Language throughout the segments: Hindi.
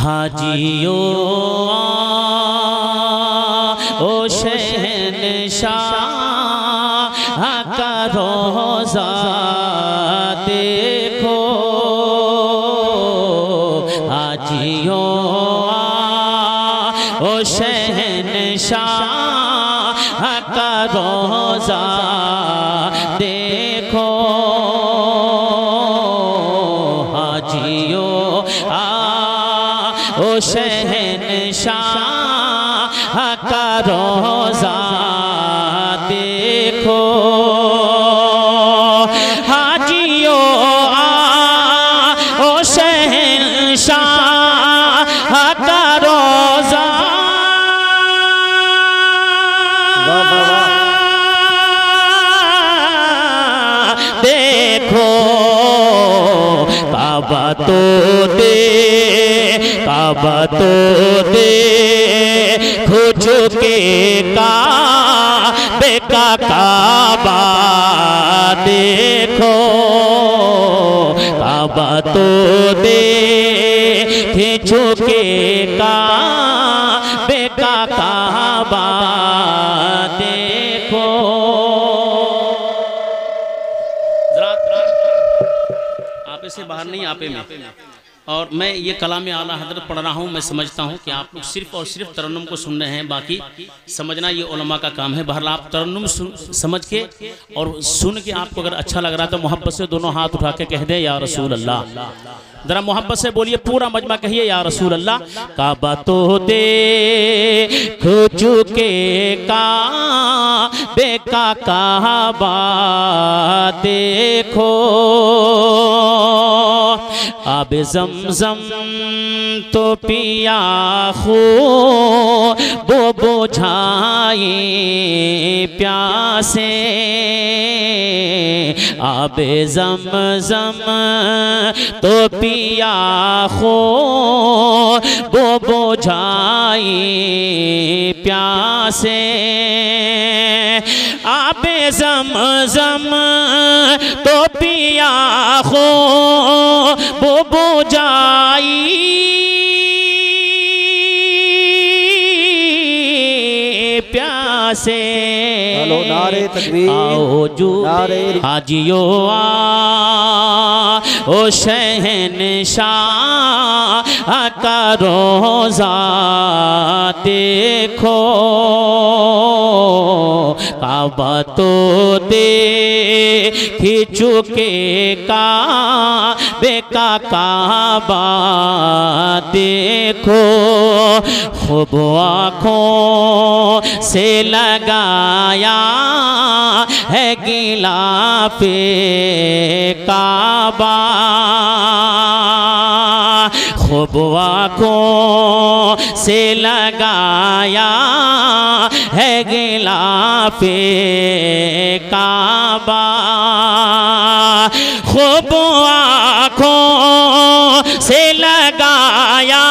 हाजियो ओ शहंशाह का रोज़ा देखो, हाजियो ओ शहंशाह का रोज़ा देखो, हाजियो ओ शहंशाह का रोज़ा देखो, हाजियो ओ शहंशाह का रोज़ा देखो, काबा तो दे, काबा तो दे खुद के काबे का काबा देखो, काबा तो दे खिंचो के काबे का काबा देखो। आपे से बाहर नहीं, आपे में। और मैं ये कलाम आला हज़रत पढ़ रहा हूँ। मैं समझता हूँ कि आप लोग सिर्फ और सिर्फ तरन्नुम को सुन रहे हैं, बाकी समझना ये उलमा का काम है। बहरहाल आप तरन्नुम समझ के और सुन के आपको अगर अच्छा लग रहा है तो मोहब्बत से दोनों हाथ उठा के कह दे या रसूल अल्लाह। जरा मोहब्बत से बोलिए, पूरा मजमा कहिए या रसूल अल्लाह। काबा तो दे चुके काबे का काबा देखो, आबे ज़मज़म तो पिया खो वो बुझाए प्यासे, आबे ज़मज़म तो पिया खो वो बुझाए प्यासे, आबे ज़मज़म तो पिया खो वो बुझाई प्यासे। नारे तकबीर, आओ जो नारे हाजियो ओ शहंशाह का रोज़ा देखो, काबा तो दे चुके काबे का काबा देखो, खूब आँखों से लगाया है गिलाफे काबा, खूब आँखों से लगाया है गिलाफे काबा, खूब आँखों से लगाया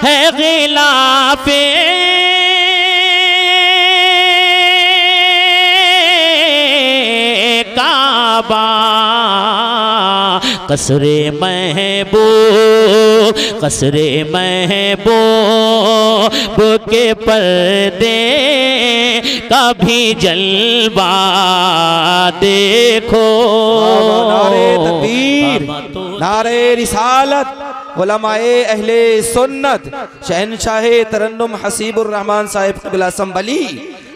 है गिलाफे काबा, कसरे महबूब, कसरे महबूब के पर्दे कभी जलवा देखो। नारे तकबीर, नारे रिसालत, उलमाए अहले सुन्नत, शहंशाहे तरन्नुम हसीबुर रहमान साहिब क़िबला संभली,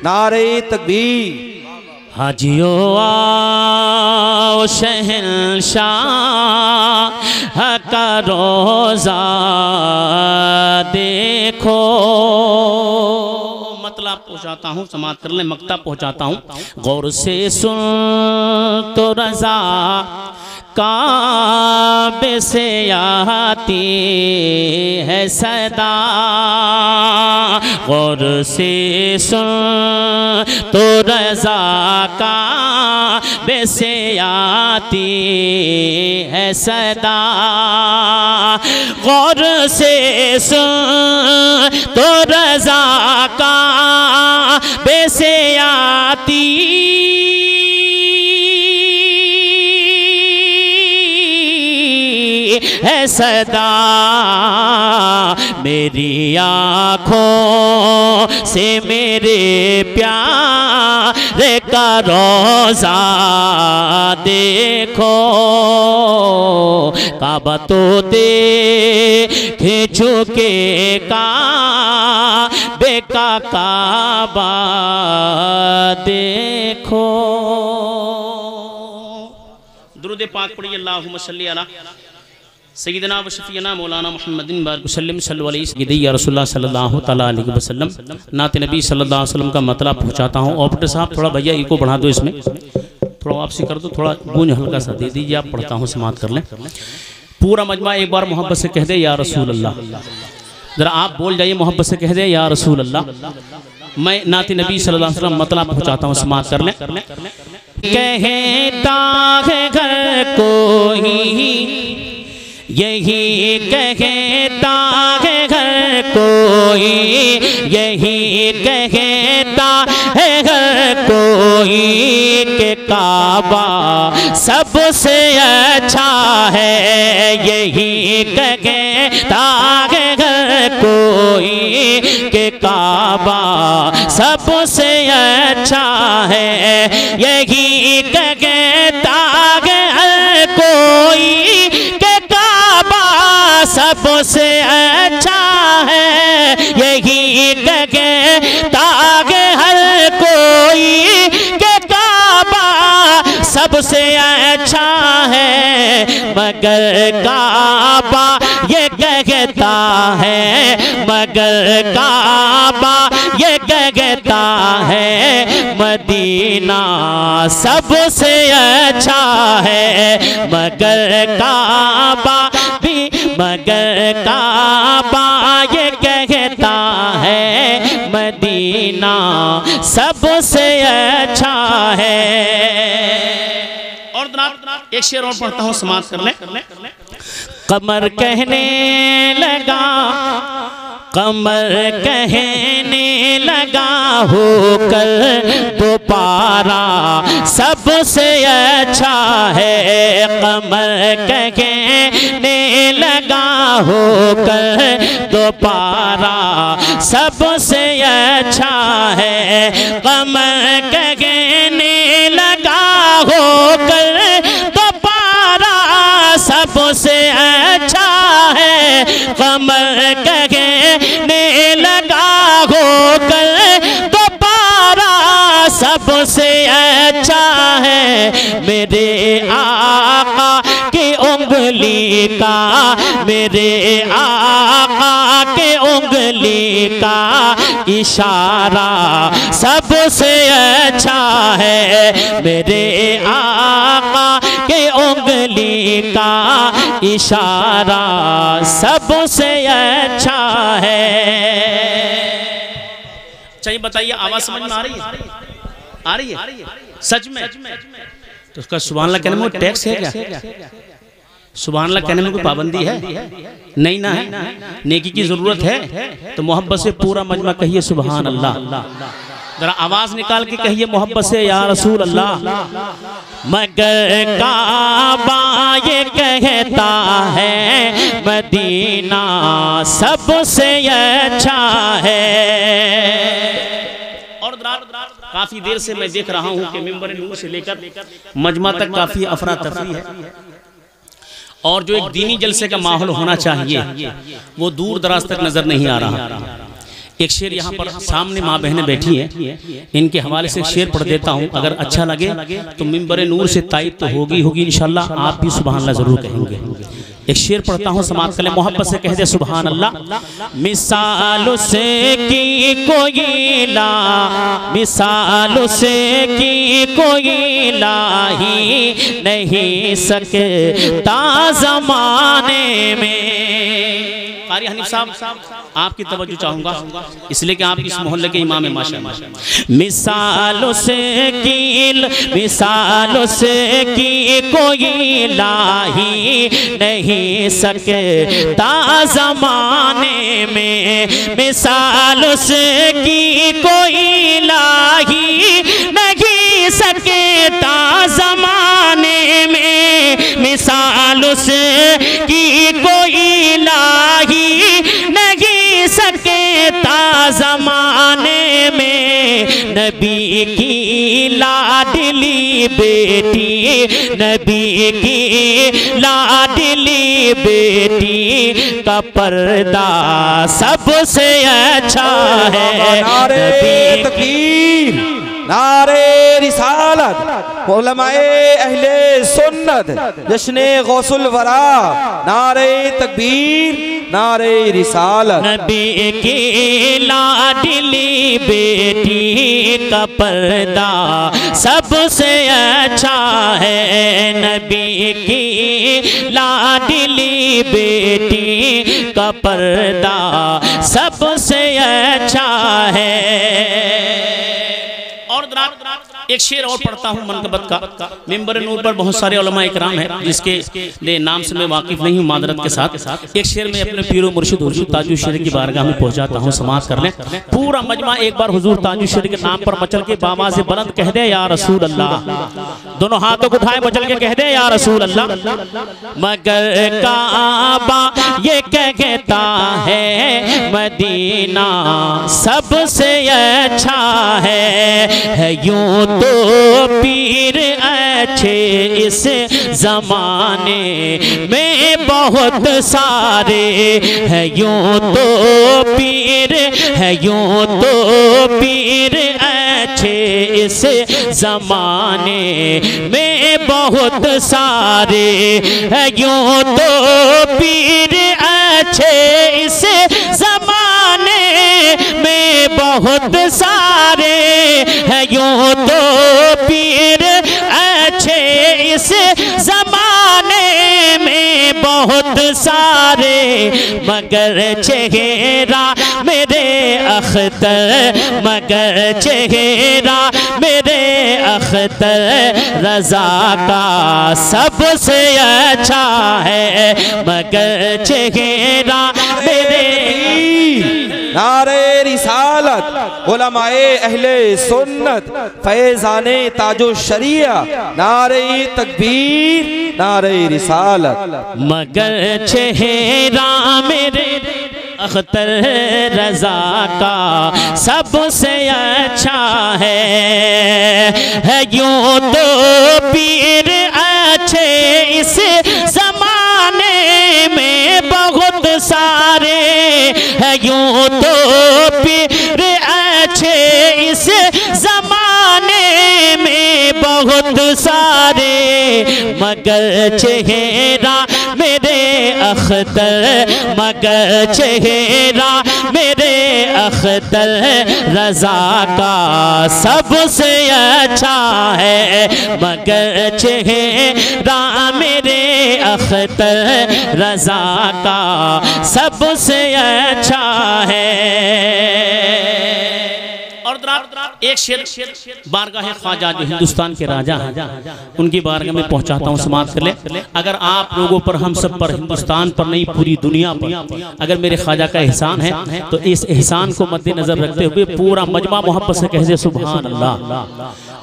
नारे तकबीर। हाजियो आओ शहंशाह का रोज़ा देखो, मतलब पहुँचाता हूँ, समात कर ले, मक्ता पहुँचाता हूँ। गौर से सुन तो रज़ा काबे से आती है सदा, गौर से सुन तो रज़ा काबे से आती है सदा, गौर से सुन तो रज़ा काबे से आती है सदा, मेरी आँखों से मेरे प्यारे का रोज़ा देखो, काबा तो देखे झुके काबे का काबा देखो। दुरूद पाक पढ़िए, अल्लाहुम्मा सल्ली अला सय्यिदना व शफीना मौलाना मुहम्मदिन बारिक वसल्लम सल्लल्लाहु अलैहि सय्यदी या रसूलुल्लाह सल्लल्लाहु तआला अलैहि वसल्लम। नात नबी सल्लल्लाहु अलैहि वसल्लम का मतलब पहुंचाता हूँ। ऑपरेटर साहब थोड़ा भैया इको बढ़ा दो, इसमें थोड़ा वापसी कर दो, थोड़ा गूंज हल्का सा दे दीजिए, आप पढ़ता हूँ समाप्त कर लें। पूरा मजमा एक बार मोहब्बत से कह दे या रसूल अल्लाह। जरा आप बोल जाइए, मोहब्बत से कह दे या रसूल अल्लाह। मैं नात नबी सल्लल्लाहु अलैहि वसल्लम मतलब पहुंचाता हूँ, समाप्त कर लें। कहता है घर कोई, यही कहता है घर कोई, यही कहता है घर कोई के काबा सबसे अच्छा है, यही कहता है घर कोई के काबा सबसे अच्छा है, यही कहता है हर कोई के काबा सबसे अच्छा है, यही कहता है हर कोई के काबा सबसे अच्छा है, मगर काबा ये कहता है, मगर काबा ये कहता है मदीना सबसे अच्छा है, मगर काबा भी, मगर काबा ये कहता है मदीना सबसे अच्छा है। और एक शेर और पढ़ता हूँ, समाप्त कर लें। कमर कहने लगा, कमर कहने लगा होकर दोबारा सबसे अच्छा है, कमर कहने लगा होकर दोबारा सबसे अच्छा है, कमर कहने लगा होकर दोबारा सबसे अच्छा है, कमर कहने लगा होकर दोबारा सबसे अच्छा है, मेरे आका की उंगली का, मेरे आका के उंगली का इशारा सबसे अच्छा है, मेरे आका के उंगली का इशारा सबसे अच्छा है। चाहिए बताइए, आवाज समझ में आ रही है? आ रही है सच में? तो उसका सुभान अल्लाह कहने में टैक्स है क्या? सुभान अल्लाह कहने में कोई पाबंदी है? नहीं ना है। नेकी की जरूरत है तो मोहब्बत से पूरा मजमा कहिए सुभान अल्लाह। जरा आवाज निकाल के कहिए मोहब्बत से या रसूल अल्लाह। मगर काबा ये कहता है मदीना सबसे अच्छा है। और काफी देर से मैं देख रहा हूँ कि मिंबर नूर से लेकर मजमा तक काफी अफरा तफरी है, और जो एक दीनी जलसे का माहौल होना चाहिए वो दूर दराज तक नजर नहीं आ रहा। एक शेर यहाँ पर सामने माँ बहनें बैठी हैं, इनके हवाले से शेर पढ़ देता हूँ, अगर अच्छा लगे तो मिंबर नूर से तारीफ तो होगी इंशाल्लाह, आप भी सुभान अल्लाह जरूर कहेंगे। एक शेर पढ़ता हूँ, समाप्त कर ले। मोहब्बत से कह दे सुभान अल्लाह। मिसाल से की कोई ला, मिसाल से की कोई लाही नहीं सकता जमाने में। कारी हनीफ साहब आपकी तवज्जो चाहूंगा, इसलिए कि आप इस मोहल्ले के इमाम हैं माशाअल्लाह। मिसालों से कील, मिसालों से की कोई लाही नहीं सकता जमाने में। मिसालों से की कोई लाही नहीं सकता ज़माने में, मिसाल उसकी कोई लाही नहीं सकता ज़माने में। नबी की लाडली बेटी, नबी की लाडली बेटी का पर्दा सबसे अच्छा है। नारे तकबीर, नारे रिसालत, उलमाए अहले सुन्नत, जश्ने गौसुल वरा, नारे तकबीर, नारे रिसालत। नबी की लाडली बेटी का पर्दा सबसे अच्छा है। नबी की लाडली बेटी का पर्दा सबसे अच्छा है। और एक शेर और पढ़ता हूँ मनकबत का। मिंबर नूर पर बहुत सारे उलमा इकराम हैं जिसके लिए नाम से मैं वाकिफ नहीं हूँ मादरत के साथ। एक शेर में अपने पीरो मुर्शिद हुजूर ताजुल शरीफ की बारगाह में पहुँचाता हूँ, समाअत कर लें। पूरा मजमा एक बार हुजूर ताजुल शरीफ के नाम पर मचल के बावाज़ बुलंद कह दे या रसूल अल्लाह। दोनों हाथों को उठाए मचल के कह दे या रसूल अल्लाह। मगर काबा ये कहता है मदीना सबसे अच्छा है। यूं तो पीर अच्छे इस जमाने में बहुत सारे हैं, यूं तो पीर है, यूं तो पीर अच्छे इस जमाने में बहुत सारे हैं, यूं तो पीर अच्छे इस जमाने में बहुत सारे हैं, यूं तो पीर अच्छे इस जमाने में बहुत सारे। मगर चेहरा मेरे अख्तर, मगर चेहरा मेरे अख्तर रजा का सबसे अच्छा है। मगर चेहरा मेरे नारे रिसालत, उलमाए अहले सुन्नत, फैज़ाने ताजो शरिया, नारे तकबीर, नारे रिसालत। मगर चेहरा मेरे अख्तर रजा का सबसे अच्छा है। यूं तो पीर अच्छे इस जमाने में बहुत सारे हैं, यूं तो पीर अच्छे इस जमाने में बहुत सारे। मगर चेहरा मेरे अख्तर, मगर चेहरा मेरे अख्तर रजा का सबसे अच्छा है। मगर चेहरा मेरे अख्तर रजा का सबसे अच्छा है। और एक शेर बारगाह ख्वाजा जो हिंदुस्तान के राजा हैं उनकी बारगाह में पहुंचाता हूं, समाप्त कर ले। अगर आप लोगों पर, हम सब पर, हिंदुस्तान पर नहीं पूरी दुनिया पर अगर मेरे ख्वाजा का एहसान है तो इस एहसान को मद्देनजर रखते हुए पूरा मजमा मोहब्बत से कह दे सुभान अल्लाह,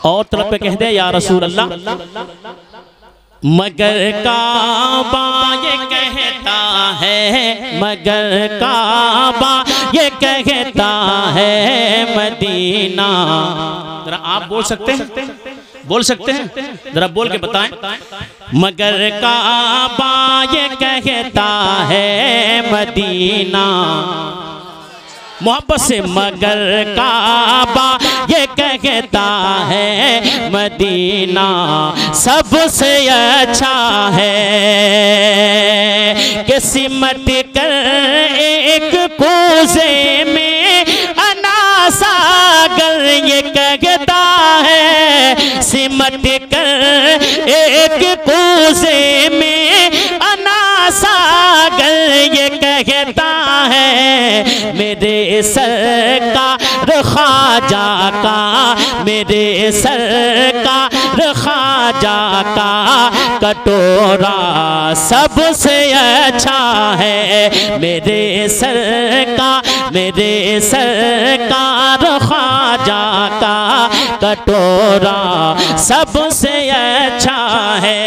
और तरफ पे कह दे या रसूल अल्लाह। मगर काबा ये कहता है, मगर काबा ये कहता है मदीना। जरा आप बोल सकते हैं, बोल सकते हैं, जरा बोल के बताएं। मगर काबा ये कहता है मदीना, मोहब्बत से। मगर काबा ये कहता है मदीना सबसे अच्छा है। कि सिमट कर एक कोसे में अना सागर ये कहता है, सिमट कर एक कोसे में अना सागर ये कहता है। मेरे सरकार ख्वाजा का, मेरे सरकार ख्वाजा का कटोरा सबसे अच्छा है। मेरे सरकार, मेरे सरकार ख्वाजा का कटोरा सबसे अच्छा है।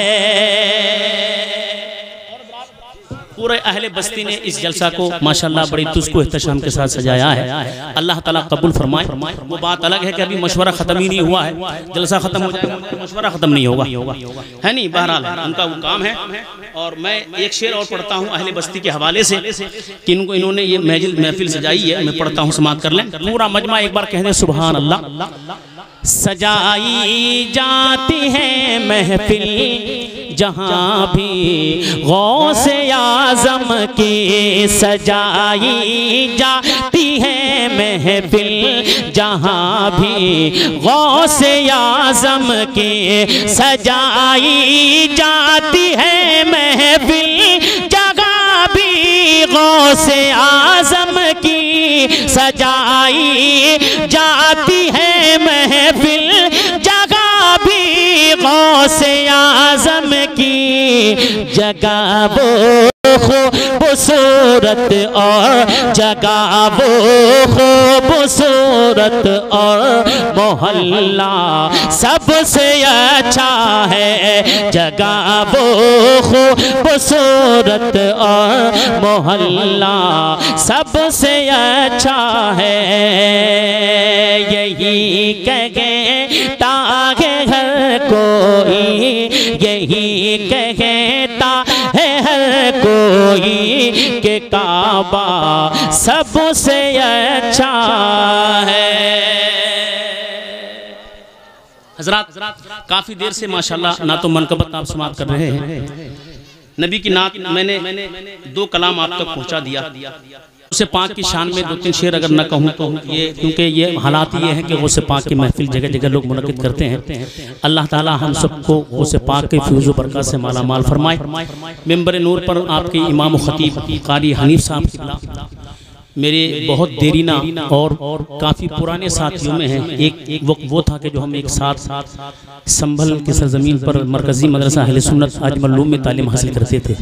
पूरे अहले बस्ती ने इस जलसा को माशाल्लाह बड़ी तुस्को एहतशाम के साथ सजाया है। अल्लाह ताला कबूल फरमाए। वो बात अलग है कि अभी मशवरा ख़त्म ही नहीं हुआ है, जलसा ख़त्म हो जाएगा, मशवरा ख़त्म नहीं होगा, है नहीं। बहरहाल उनका वो काम है। और मैं एक शेर और पढ़ता हूँ अहले बस्ती के हवाले से कि इन्होंने ये महफिल सजाई है। मैं पढ़ता हूँ, समात कर लें। पूरा मजमा एक बार कह दें सुभान अल्लाह। सजाई जाती है महफिल जहाँ भी गौसे आज़म की, सजाई जाती है महफिल जहाँ भी गौसे आज़म की, सजाई जाती है महफिल जहाँ भी गौसे आज़म की, सजाई जाती है महफिल जगह भी गौसे आज़म की, जगह वो खूबसूरत और जगह वो खूबसूरत और मोहल्ला सबसे अच्छा है, जगह वो खूबसूरत और मोहल्ला सबसे अच्छा है। यही कहता है हर कोई, यही कहता है हर कोई के काबा सबसे अच्छा है। हजरात काफी देर से माशाल्लाह ना तो मनकबत आप समाप्त कर रहे हैं, नबी की नात मैंने 2 कलाम आप तक पहुंचा दिया। उसे पाक की शान में 2-3 शेर अगर न कहूँ तो ये, क्योंकि ये हालात ये हैं कि उसे पाक की महफिल जगह जगह लोग मुनक़िद करते हैं। अल्लाह ताला हम सबको उसे पाक के फ्यूज़ व बरकत से माला माल फरमाए। मिंबर नूर पर आपके इमाम खतीब कारी हनीफ साहब मेरे बहुत देरीना और काफ़ी पुराने साथियों में हैं। एक वक्त वो था कि जो हम एक साथ संभल के सरजमीन पर मरकज़ी मदरसा अहले सुन्नत अजमलूम में तालीम हासिल करते थे।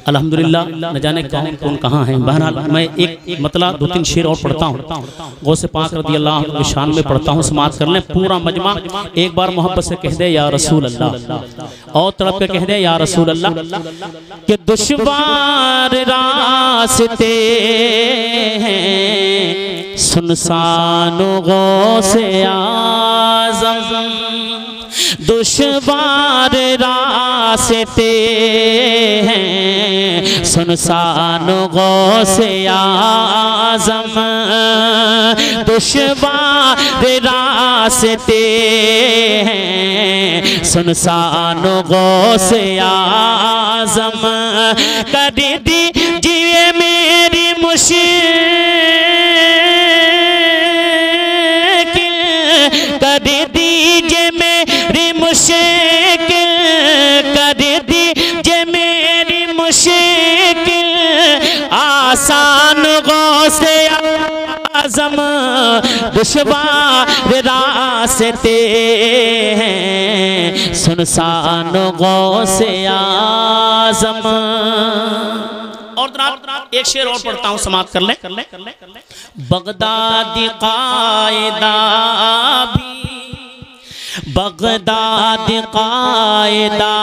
अल्हम्दुलिल्लाह न जाने कौन कहाँ हैं। बहरहाल मैं एक मतलब 2-3 शेर और पढ़ता हूँ, गौसे पाक रज़ी अल्लाह अन्हु की शान में पढ़ता हूँ, समात कर लें। पूरा मजमा एक बार मोहब्बत से कह दे या रसूल अल्लाह, और तड़प के कह दे या रसूल अल्लाह। कि दुश्वार रास्ते हैं सुनसान गौसे आज़म, दुश्वार रास्ते हैं सुनसान गौसे आज़म, दुश्वार रास्ते हैं सुनसान गौसे आज़म, कर दीजिए मेरी मुश्किल, कर दीजिए मेरी मुश्किल, कर दीजिए मेरी मुश्किल आसान गौसे आज़म, दुश्वार रास्ते हैं सुनसान गौसे आज़म। और एक शेर और पढ़ता हूँ, समाप्त कर लें। बगदादी कायदा भी, बगदाद कायदा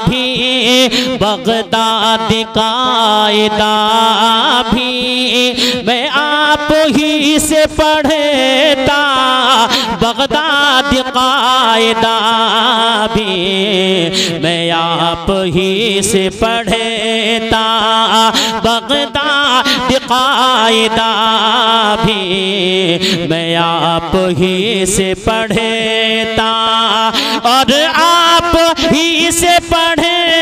भी, बगदाद कायदा भी मैं आप ही से पढ़ता, बगदाद कायदा भी मैं आप ही से पढ़ता, बगदाद कायदा भी मैं आप ही से पढ़ता, और आप ही से पढ़ता,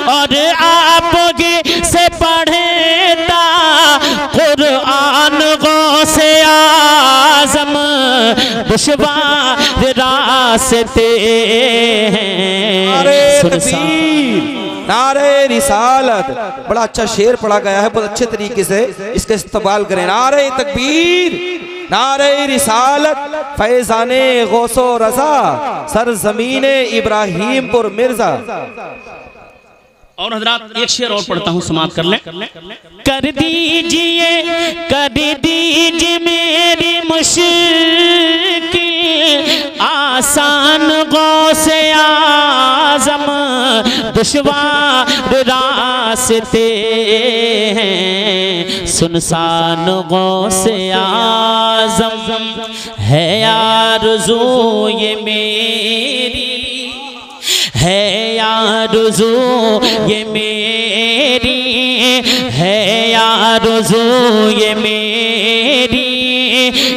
और आप ही से पढ़ता कुरान गौसे आज़म, दुश्वार रास्ते हैं। नारे रिसालत, बड़ा अच्छा शेर पढ़ा गया है, बहुत अच्छे तरीके से इसका इस्तेमाल करें। नारे तकबीर, नारे रिसालत, फैज़ाने गौसो रज़ा, सरज़मीने इब्राहीमपुर मिर्जा। और हजरात एक शेर और पढ़ता हूँ, समाप्त कर लें। कर दीजिए मेरी मुश्किल आसान, गौसे आज़म दुश्वार रास्ते हैं, सुनसान गौसे आज़म है आरज़ू ये मेरी, है आरज़ू ये मेरी, है आरज़ू ये मेरी,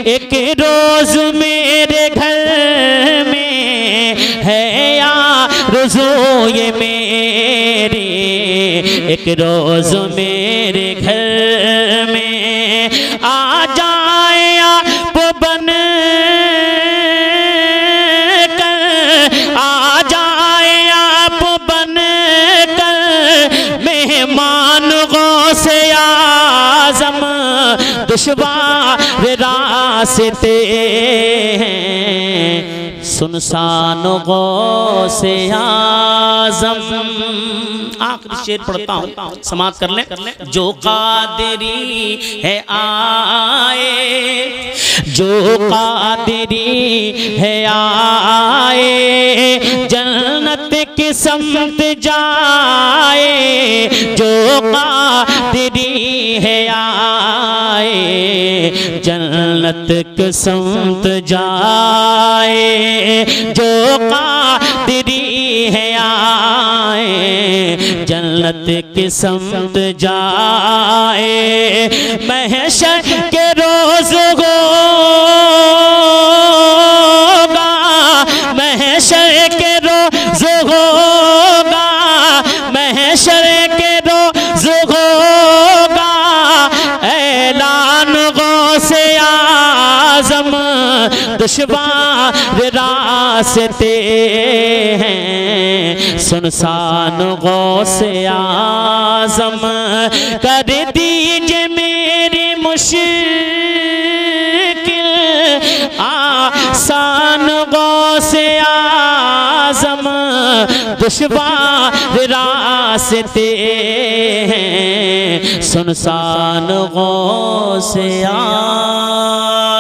एक रोज़ मेरे घर में है आरज़ू ये मेरी, एक रोज़ मेरे घर में आ जाए आप बन कर, आ जाए आप बन कर मेहमान गौसे आज़म, दुश्वार रास्ते हैं, सुनसान गौसे आज़म। आखिरी शेर पढ़ता हूँ, समाप्त कर लें। जो कादिरी है आए, जो कादिरी है आए, जन्नत की समत जाए, जो कादिरी है आए, जन्नत की समत जाए, जो कादिरी है आए, जन्नत की समत जाए, महशर के रोज़ होगा, महशर के रोज़ होगा, महशर के रोज़ होगा, ऐलान गौसे आज़म, दुश्वार रास्ते हैं, सुनसान गौसे आज़म कर दीजिए मेरी मुश्किल आसान, गौसे आज़म दुश्वार रास्ते हैं, सुनसान गौसे आज़म।